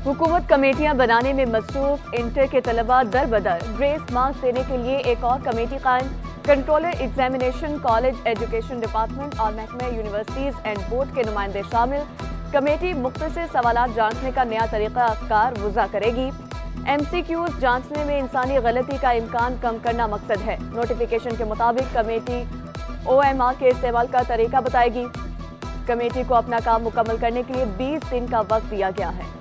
हुकूमत कमेटियां बनाने में मसरूफ, इंटर के तलबा दर बदर ग्रेस मार्क्स देने के लिए एक और कमेटी कायम। Controller examination, college education department और महकमे यूनिवर्सिटीज एंड बोर्ड के नुमाइंदे शामिल। कमेटी मुख्तसर सवालात जांचने का नया तरीका कार वज़ा करेगी। MCQs जांचने में इंसानी गलती का इम्कान कम करना मकसद है। नोटिफिकेशन के मुताबिक कमेटी OMR के इस्तेमाल का तरीका बताएगी। कमेटी को अपना काम मुकम्मल करने के लिए 20 दिन का वक्त दिया गया है।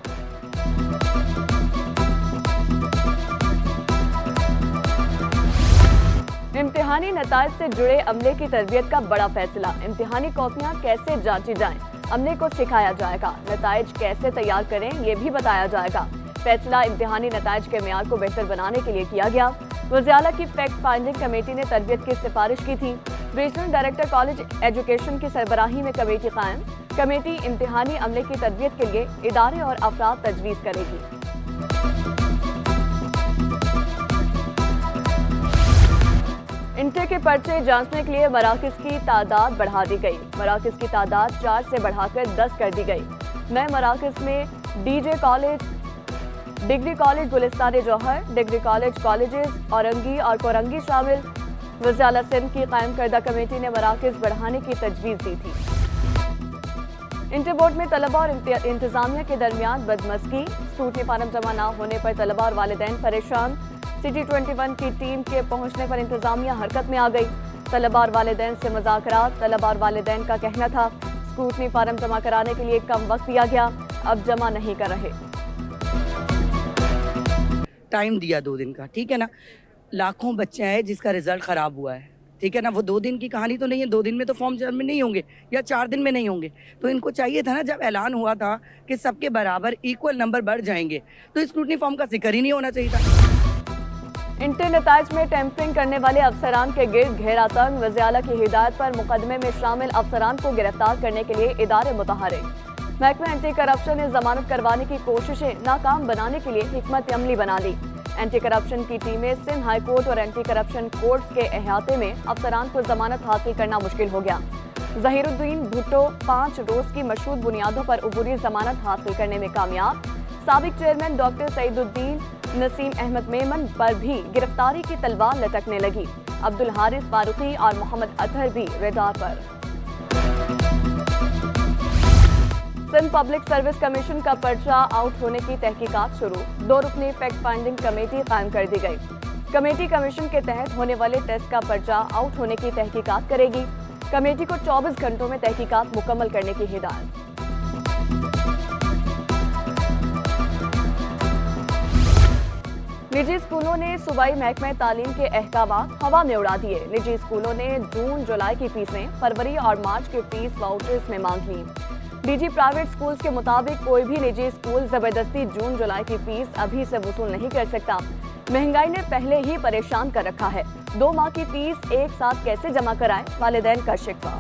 इम्तिहानी नताइज से जुड़े अमले की तरबियत का बड़ा फैसला। इम्तिहानी कॉपियां कैसे जांची जाएं, अमले को सिखाया जाएगा। नताइज कैसे तैयार करें, ये भी बताया जाएगा। फैसला इम्तिहानी नताइज के मेयार को बेहतर बनाने के लिए किया गया। वज़ीर-ए-आला की फैक्ट फाइंडिंग कमेटी ने तरबियत की सिफारिश की थी। रीजनल डायरेक्टर कॉलेज एजुकेशन की सरबराही में कमेटी कायम। कमेटी इम्तिहानी अमले की तरबियत के लिए इदारे और अफराद तजवीज़ करेगी। इंटर के पर्चे जांचने के लिए मराकज़ की तादाद बढ़ा दी गई। मराकज़ की तादाद 4 से बढ़ाकर 10 कर दी गई। नए मराकज़ में DJ college, degree college Gulistan जौहर, डिग्री कॉलेज कॉलेजेस औरंगी और कोरंगी शामिल। वज़ीर-ए-आला सिंध की कायम करदा कमेटी ने मराकज़ बढ़ाने की तजवीज़ दी थी। इंटर बोर्ड में तलबा और इंतजामिया के दरमियान बदमज़गी। स्कूटनी फार्म जमा न होने पर तलबा और वालिदैन परेशान। सिटी 21 की टीम के पहुंचने पर इंतजामिया हरकत में आ गई। तलबा और वालिदैन से मुज़ाकरात। तलबा और वालिदैन का कहना था स्कूटनी फार्म जमा कराने के लिए कम वक्त दिया गया, अब जमा नहीं कर रहे। टाइम दिया 2 दिन का, ठीक है ना। लाखों बच्चे आए जिसका रिजल्ट खराब हुआ है, ठीक है ना। वो 2 दिन की कहानी तो नहीं है। 2 दिन में तो फॉर्म जमा नहीं होंगे या 4 दिन में नहीं होंगे। तो इनको चाहिए था ना, जब ऐलान हुआ था कि सबके बराबर इक्वल नंबर बढ़ जाएंगे, तो स्क्रूटनी फॉर्म का जिक्र ही नहीं होना चाहिए था। इंटर नताइज में टेम्परिंग करने वाले अफसरान के गिर्द घेरा तंग। वज़ीर-ए-आला की हिदायत पर मुकदमे में शामिल अफसरान को गिरफ्तार करने के लिए इदारे मुतहरिक। महकमा एंटी करप्शन ने जमानत करवाने की कोशिशें नाकाम बनाने के लिए हिकमत अमली बना ली। एंटी करप्शन की टीमें सिंध हाई कोर्ट और एंटी करप्शन कोर्ट्स के अहाते में अफसरान को जमानत हासिल करना मुश्किल हो गया। ज़हीरुद्दीन भुट्टो 5 रोज की मशरूत बुनियादों पर अबूरी जमानत हासिल करने में कामयाब। साबिक चेयरमैन डॉक्टर सईदुद्दीन नसीम अहमद मेमन पर भी गिरफ्तारी की तलवार लटकने लगी। अब्दुल हारिस फारूकी और मोहम्मद अतहर भी रेडार पर। सिंध पब्लिक सर्विस कमीशन का पर्चा आउट होने की तहकीकात शुरू। 2 रुकनी फैक्ट फाइंडिंग कमेटी कायम कर दी गई। कमेटी कमीशन के तहत होने वाले टेस्ट का पर्चा आउट होने की तहकीकात करेगी। कमेटी को 24 घंटों में तहकीकात मुकम्मल करने की हिदायत। निजी स्कूलों ने सूबाई महकमे तालीम के अहकामात हवा में उड़ा दिए। निजी स्कूलों ने जून जुलाई की फीसें फरवरी और मार्च के फीस वाउचर्स में मांग ली। DG प्राइवेट स्कूल्स के मुताबिक कोई भी निजी स्कूल जबरदस्ती जून जुलाई की फीस अभी से वसूल नहीं कर सकता। महंगाई ने पहले ही परेशान कर रखा है। 2 माह की फीस एक साथ कैसे जमा कराएं, वालिदैन का शिकवा।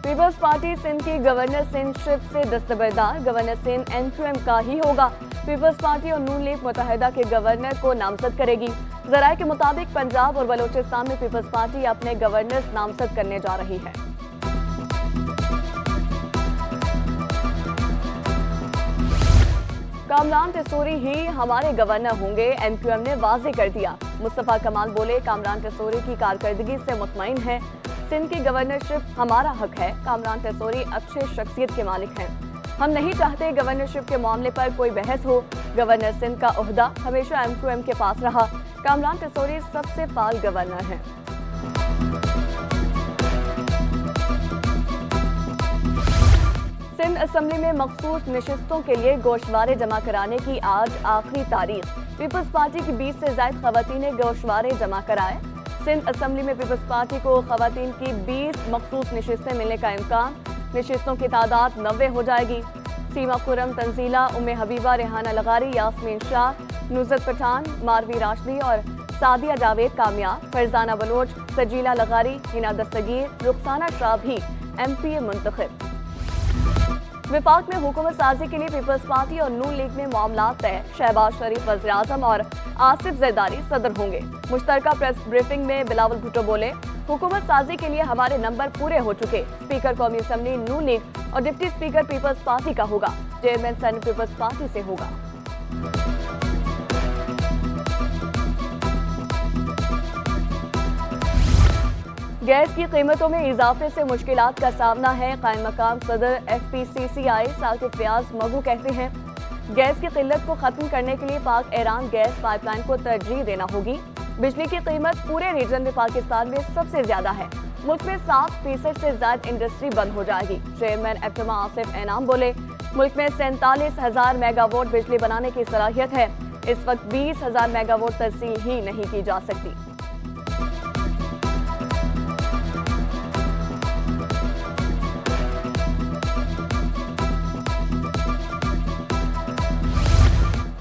पीपल्स पार्टी सिंध की गवर्नर सिंध शिप से दस्तबरदार। गवर्नर सिंध MQM का ही होगा। पीपल्स पार्टी और नून लीग मुत्तहिदा के गवर्नर को नामजद करेगी। ज़राए के मुताबिक पंजाब और बलोचिस्तान में पीपल्स पार्टी अपने गवर्नर्स नामजद करने जा रही है। कामरान टेसोरी ही हमारे गवर्नर होंगे, MQM ने वाज़ेह कर दिया। मुस्तफ़ा कमाल बोले कामरान टेसोरी की कारकर्दगी से मुतमईन है। सिंध की गवर्नरशिप हमारा हक है। कामरान टेसोरी अच्छे शख्सियत के मालिक हैं। हम नहीं चाहते गवर्नरशिप के मामले पर कोई बहस हो। गवर्नर सिंध का ओहदा हमेशा MQM के पास रहा। कामरान टेसोरी सबसे फाल गवर्नर हैं। सिंध असेंबली में मखसूस नशिस्तों के लिए गोशवारे जमा कराने की आज आखिरी तारीख। पीपल्स पार्टी की 20 से ज्यादा खवातीन ने गोशवारे जमा कराए। सिंध असेंबली में पीपल्स पार्टी को खवातीन की 20 मखसूस नशिस्तें मिलने का इम्कान। नशिस्तों की तादाद 90 हो जाएगी। सीमा खुरम, तंजीला, उम्मे हबीबा, रेहाना लगारी, यास्मीन शाह, नुसरत पठान, मारवी राशदी और सादिया जावेद कामयाब। फरजाना बलोच, सजीला लगारी, हिना दस्तगीर, रुखसाना शाह भी MPA मुंतखब। वफाक में हुकूमत साजी के लिए पीपल्स पार्टी और नून लीग में मामला तय। शहबाज शरीफ वज़ीर आज़म और आसिफ ज़रदारी सदर होंगे। मुश्तरका प्रेस ब्रीफिंग में बिलावल भुट्टो बोले, हुकूमत साजी के लिए हमारे नंबर पूरे हो चुके। स्पीकर कौमी असम्बली नून लीग और डिप्टी स्पीकर पीपल्स पार्टी का होगा। चेयरमैन सेनेट पीपल्स पार्टी से होगा। गैस की कीमतों में इजाफे से मुश्किलात का सामना है। कायम मकाम सदर FPCCI साकिब फयाज मगू कहते हैं, गैस की किल्लत को खत्म करने के लिए पाक ईरान गैस पाइपलाइन को तरजीह देना होगी। बिजली की कीमत पूरे रीजन में पाकिस्तान में सबसे ज्यादा है। मुल्क में 7% से ज्यादा इंडस्ट्री बंद हो जाएगी। चेयरमैन एप्टमा आसिफ एनाम बोले, मुल्क में 47,000 मेगावाट बिजली बनाने की सलाहियत है। इस वक्त 20,000 मेगावाट तरसील ही नहीं की जा सकती।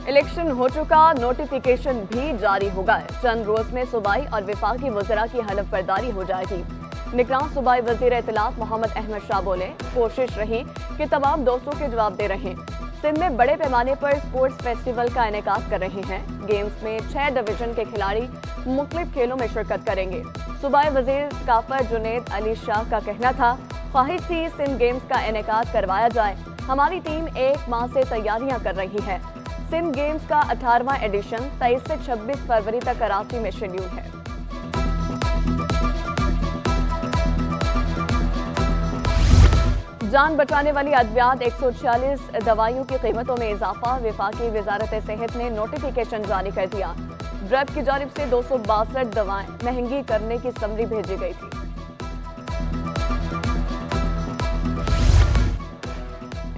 इलेक्शन हो चुका, नोटिफिकेशन भी जारी होगा। चंद रोज में सूबाई और वफाकी वज़रा की हलफ बर्दारी हो जाएगी। निगरान सूबाई वज़ीर इत्तलात मोहम्मद अहमद शाह बोले, कोशिश रही कि तमाम दोस्तों के जवाब दे रहे। सिंध में बड़े पैमाने पर स्पोर्ट्स फेस्टिवल का इनेकाद कर रहे हैं। गेम्स में 6 डिवीजन के खिलाड़ी मुख्तलिफ खेलों में शिरकत करेंगे। सूबाई वज़ीर सकाफत जुनेद अली शाह का कहना था, ख्वाहिश थी सिंध गेम्स का इनेकाद करवाया जाए। हमारी टीम 1 माह से तैयारियां कर रही है। सिंध गेम्स का 18वां एडिशन 23 से 26 फरवरी तक कराची में शेड्यूल है। जान बचाने वाली अद्वियात 146 दवाइयों की कीमतों में इजाफा। वफाकी वजारत सेहत ने नोटिफिकेशन जारी कर दिया। ड्रग की जानिब से 262 दवाएं महंगी करने की समरी भेजी गई थी।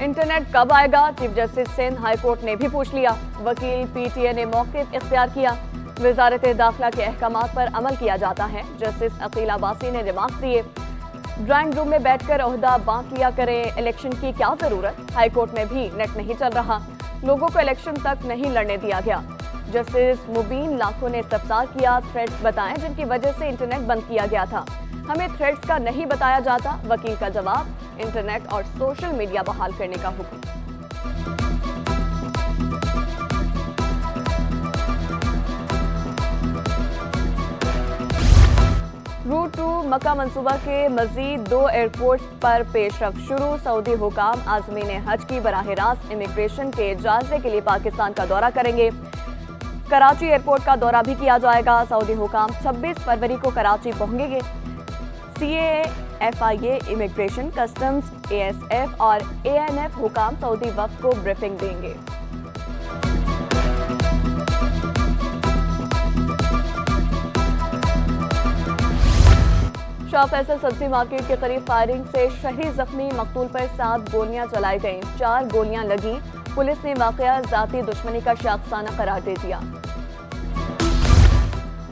इंटरनेट कब आएगा, chief justice Sindh high court ने भी पूछ लिया। वकील PTA ने मौक़िफ़ इख्तियार किया। वजारत दाखिला के अहकामात पर अमल किया जाता है। जस्टिस अकील अब्बासी ने रिमार्क दिए, ड्राइंग रूम में बैठकर ओहदा बांट लिया करें, इलेक्शन की क्या जरूरत। हाई कोर्ट में भी नेट नहीं चल रहा, लोगों को इलेक्शन तक नहीं लड़ने दिया गया। जस्टिस मुबीन लाखों ने इस्तफसार किया, थ्रेड्स बताएं जिनकी वजह से इंटरनेट बंद किया गया था। हमें थ्रेड्स का नहीं बताया जाता। वकील का जवाब, इंटरनेट और सोशल मीडिया बहाल करने का हुक्म। रूट 2 मक्का मंसूबा के मजीद 2 एयरपोर्ट पर पेशरफ शुरू। सऊदी हुकाम आज़मीन हज की बराह रास्त इमिग्रेशन के जायजे के लिए पाकिस्तान का दौरा करेंगे। कराची एयरपोर्ट का दौरा भी किया जाएगा। सऊदी हुकाम 26 फरवरी को कराची पहुंचेंगे। CAA, FIA, immigration, customs, ASF और ANF हुकाम सऊदी वफ़द को ब्रीफिंग देंगे। शाह फैसल सब्जी मार्केट के करीब फायरिंग से शहरी जख्मी, मकतूल पर 7 गोलियां चलाई गईं। 4 गोलियां लगी। पुलिस ने वाकया जाती दुश्मनी का शाखसाना करार दे दिया।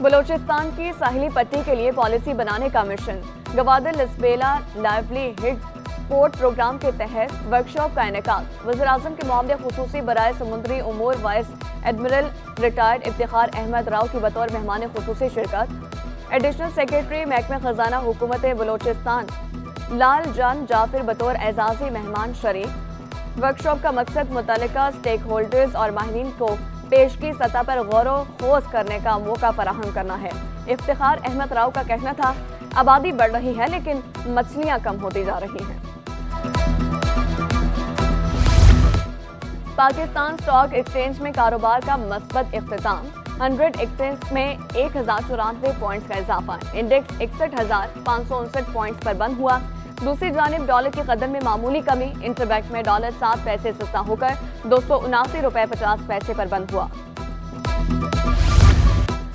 बलोचिस्तान की साहिली पट्टी के लिए पॉलिसी बनाने का mission. Gwadar Lasbela livelihood support programme के तहत वर्कशॉप का इनेकाद। वज़ीर-ए-आज़म के मामले खुसूसी बराए समुद्री उमूर vice admiral retired Iftikhar Ahmed Rao की बतौर मेहमान खुसूसी शिरकत। एडिशनल सेक्रेटरी महकमा खजाना हुकूमत बलोचिस्तान लाल जान जाफिर बतौर एजाजी मेहमान शरीक। वर्कशॉप का मकसद मुतल्लिका स्टेक होल्डर्स और माहिरीन को पेशगी सतह पर गौर खोज करने का मौका फराहम करना है। इफ्तिखार अहमद राव का कहना था, आबादी बढ़ रही है लेकिन मछलियां कम होती जा रही हैं। पाकिस्तान स्टॉक एक्सचेंज में कारोबार का मस्बत इख्तिताम। 100 एक्सचेंज में 1094 पॉइंट्स का इजाफा। इंडेक्स 61,559 पॉइंट्स पर बंद हुआ। दूसरी जानिब डॉलर की कदर में मामूली कमी। इंटरबैंक में डॉलर 7 पैसे सस्ता होकर 279 रुपए 50 पैसे पर बंद हुआ।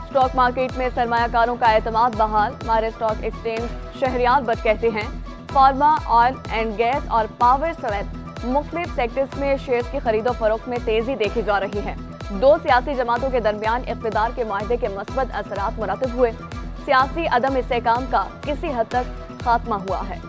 स्टॉक मार्केट में सरमायाकारों का एतमाद बहाल। हमारे स्टॉक एक्सचेंज शहरियार बट कहते हैं, फार्मा, ऑयल एंड गैस और पावर समेत मुख्तलिफ सेक्टर्स में शेयर्स की खरीदो फरोख्त में तेजी देखी जा रही है। 2 सियासी जमातों के दरमियान इक़्तिदार के माहदे के मस्बत असरात मुरतब हुए। सियासी अदम इस्तेहकाम का किसी हद तक खात्मा हुआ है।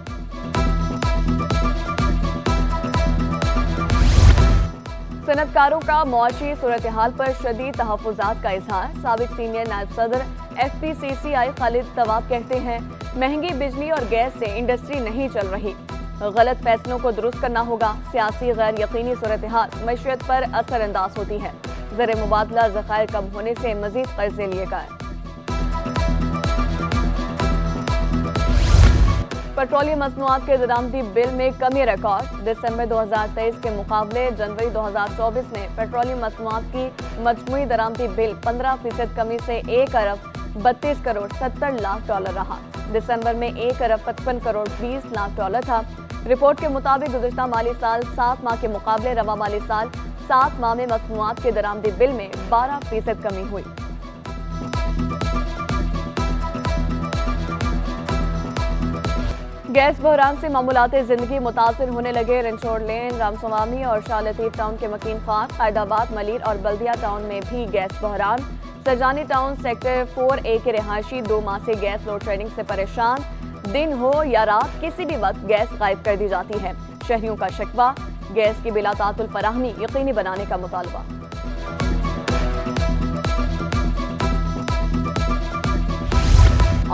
सनतकारों का मुआशी सूरत हाल पर शदीद तहफ़्फ़ुज़ात का इजहार। साबिक सीनियर नायब सदर FPCCI खालिद तवाब कहते हैं, महंगी बिजली और गैस से इंडस्ट्री नहीं चल रही। غلط فیصلوں کو درست کرنا ہوگا. سیاسی غیر یقینی صورتحال معیشت پر اثر انداز ہوتی ہے. زر مبادلہ ذخائر کم ہونے سے مزید قرضے لیے گئے. پیٹرولیم مصنوعات کے درآمدی بل میں کمی ریکارڈ. دسمبر 2023 کے مقابلے جنوری 2024 میں پیٹرولیم مصنوعات کی مجموعی درآمدی بل 15% کمی سے 1 ارب 32 کروڑ 70 لاکھ ڈالر رہا. دسمبر میں 1 ارب 55 کروڑ 20 لاکھ ڈالر تھا. رپورٹ کے مطابق گزشتہ مالی سال 7 ماہ کے مقابلے رواں مالی سال 7 ماہ میں مصنوعات کے درآمدی بل میں 12% کمی ہوئی. گیس بحران سے معمولات زندگی متاثر ہونے لگے. رنچوڑ لین، رام سوامی اور شاہ لطیف ٹاؤن کے مکین خاک. قائد آباد، ملیر اور بلدیہ ٹاؤن میں بھی گیس بحران. سرجانی ٹاؤن سیکٹر 4A کے رہائشی 2 ماہ سے گیس لوڈ شیڈنگ سے پریشان. دن ہو یا رات کسی بھی وقت گیس غائب کر دی جاتی ہے. شہریوں کا شکوہ، گیس کی بلا تعطل فراہمی یقینی بنانے کا مطالبہ.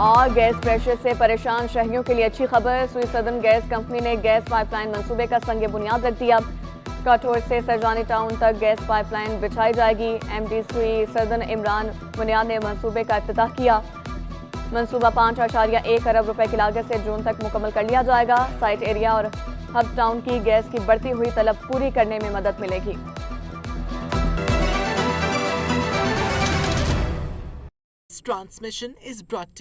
اور گیس پریشر سے پریشان شہریوں کے لیے اچھی خبر. سوئی سدرن گیس کمپنی نے گیس پائپ لائن منصوبے کا سنگ بنیاد رکھ دیا. کٹھور سے سرجانی ٹاؤن تک گیس پائپ لائن بچھائی جائے گی. ایم ڈی سوئی سدرن عمران بنیاد نے منصوبے کا افتتاح کیا. منصوبہ 5.1 ارب روپے کی لاگت سے جون تک مکمل کر لیا جائے گا. سائٹ ایریا اور ہب ٹاؤن کی گیس کی بڑھتی ہوئی طلب پوری کرنے میں مدد ملے گی. Transmission is brought to